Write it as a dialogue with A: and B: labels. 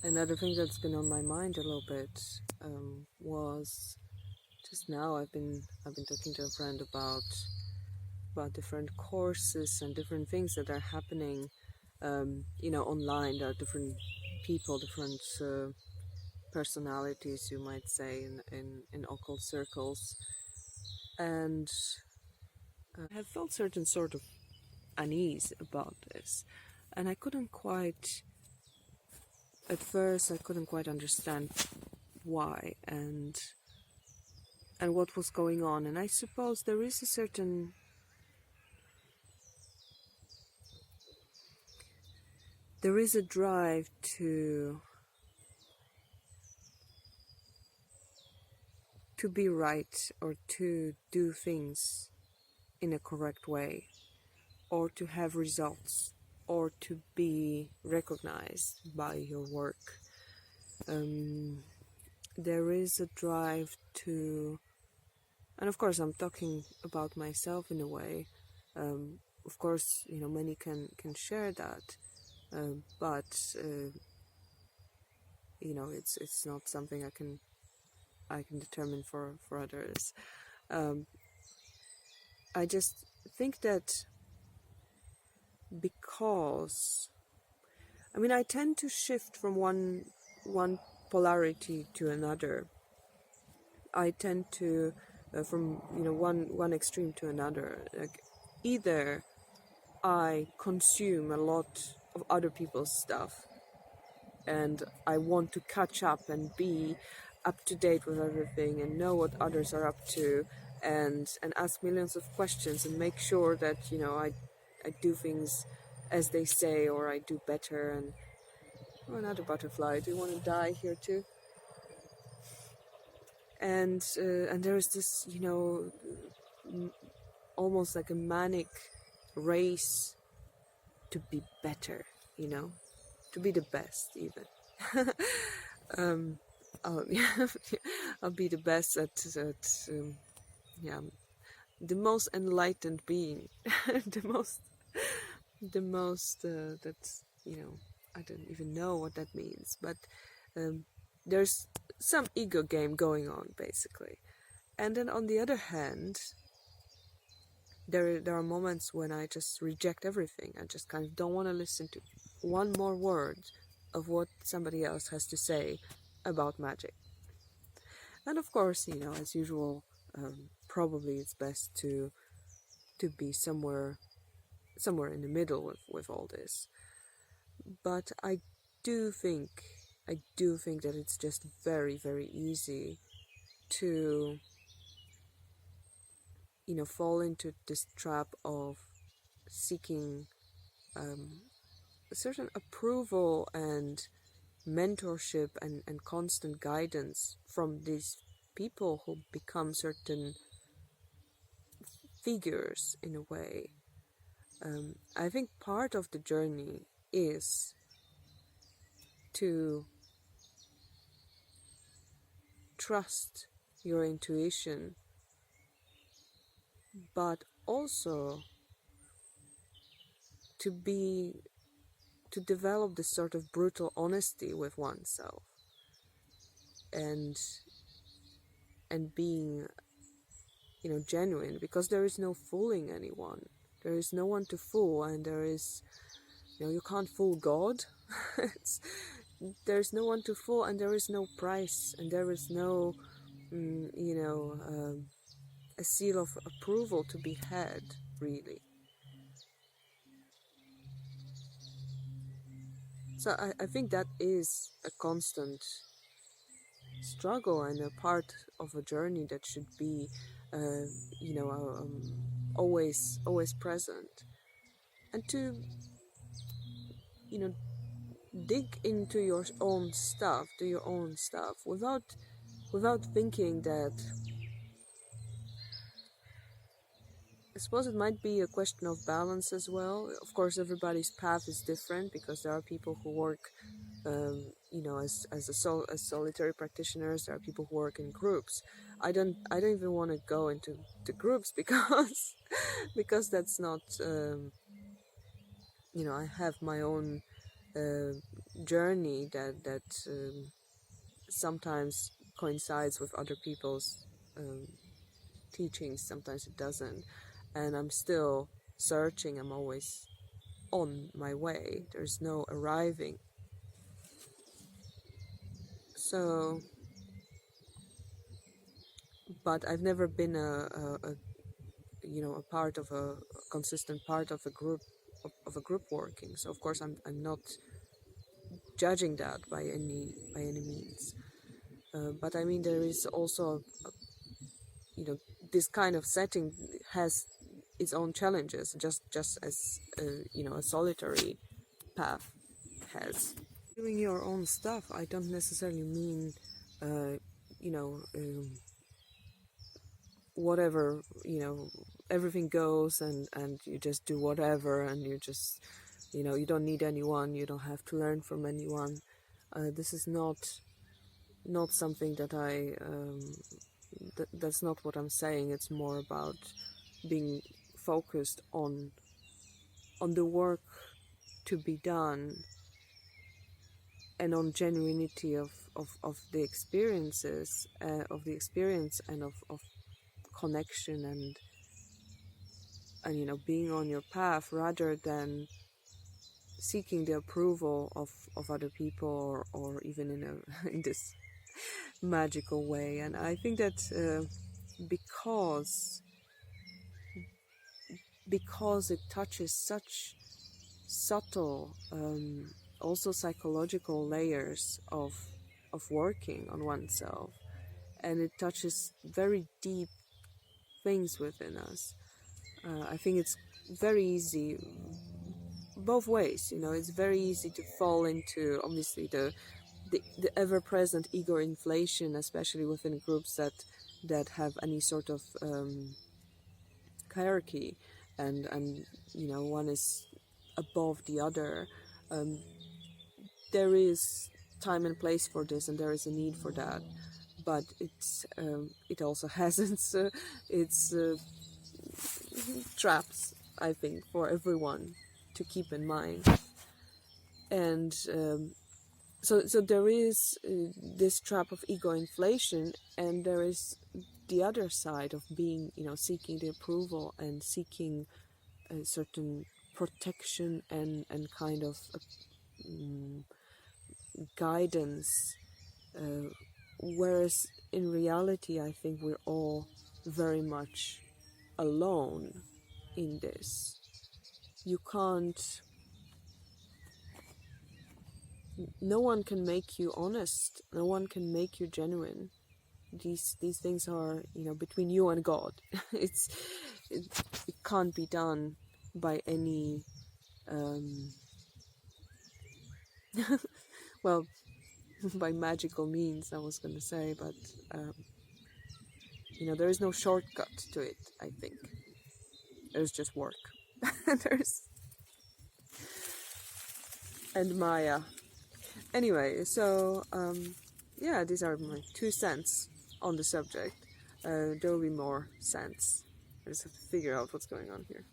A: Another thing that's been on my mind a little bit was just now I've been talking to a friend about different courses and different things that are happening, online. There are different people, different personalities, you might say, in occult circles, and I have felt certain sort of unease about this, and at first I couldn't quite understand why and what was going on. And I suppose there is a drive to be right, or to do things in a correct way, or to have results, or to be recognized by your work. There is a drive to, and of course I'm talking about myself in a way. Of course, many can share that, but it's not something I can determine for others. I just think that because I tend to shift from one polarity to another. I tend to from one extreme to another. Like, either I consume a lot of other people's stuff and I want to catch up and be up to date with everything and know what others are up to, and ask millions of questions and make sure that I do things as they say, or I do better. And another butterfly, do you want to die here too? And there is this almost like a manic race to be better, to be the best even. I'll, I'll be the best at the most enlightened being, the most that's I don't even know what that means, but there's some ego game going on basically. And then on the other hand, there are moments when I just reject everything. I just kind of don't want to listen to one more word of what somebody else has to say about magic. And of course, as usual, probably it's best to be somewhere in the middle with all this. But I do think that it's just very, very easy to fall into this trap of seeking a certain approval and mentorship and constant guidance from these people who become certain figures in a way. I think part of the journey is to trust your intuition, but also to develop this sort of brutal honesty with oneself, and being genuine, because there is no fooling anyone. There is no one to fool, and there is you can't fool God. There's no one to fool, and there is no price, and there is no a seal of approval to be had, really. So I think that is a constant struggle and a part of a journey that should be always present, and to dig into your own stuff, do your own stuff, without thinking that. I suppose it might be a question of balance as well. Of course, everybody's path is different, because there are people who work as solitary practitioners. There are people who work in groups. I don't even want to go into the groups because because that's not I have my own journey that sometimes coincides with other people's teachings, sometimes it doesn't, and I'm still searching. I'm always on my way. There's no arriving. So, but I've never been a part of a consistent part of a group of a group working. So of course I'm not judging that by any means. But I mean, there is also this kind of setting has its own challenges, just as a solitary path has. Doing your own stuff, I don't necessarily mean whatever, everything goes, and you just do whatever, and you just you don't need anyone, you don't have to learn from anyone. This is not something that that's not what I'm saying. It's more about being focused on the work to be done, and on genuinity of the experiences, of the experience, and of connection, and being on your path, rather than seeking the approval of other people, or even in this magical way. And I think that because it touches such subtle, also psychological layers of working on oneself, and it touches very deep things within us. I think it's very easy both ways. It's very easy to fall into, obviously, the ever-present ego inflation, especially within groups that have any sort of hierarchy, and one is above the other. There is time and place for this, and there is a need for that, but it also has its traps, I think, for everyone to keep in mind. And so there is this trap of ego inflation, and there is the other side of being, seeking the approval and seeking a certain protection and kind of guidance, whereas in reality I think we're all very much alone in this. No one can make you honest, no one can make you genuine. These things are, between you and God. It can't be done by any well, by magical means, I was going to say, but there is no shortcut to it. I think there's just work. And Maya. Anyway, so yeah, these are my 2 cents on the subject. There will be more cents. I just have to figure out what's going on here.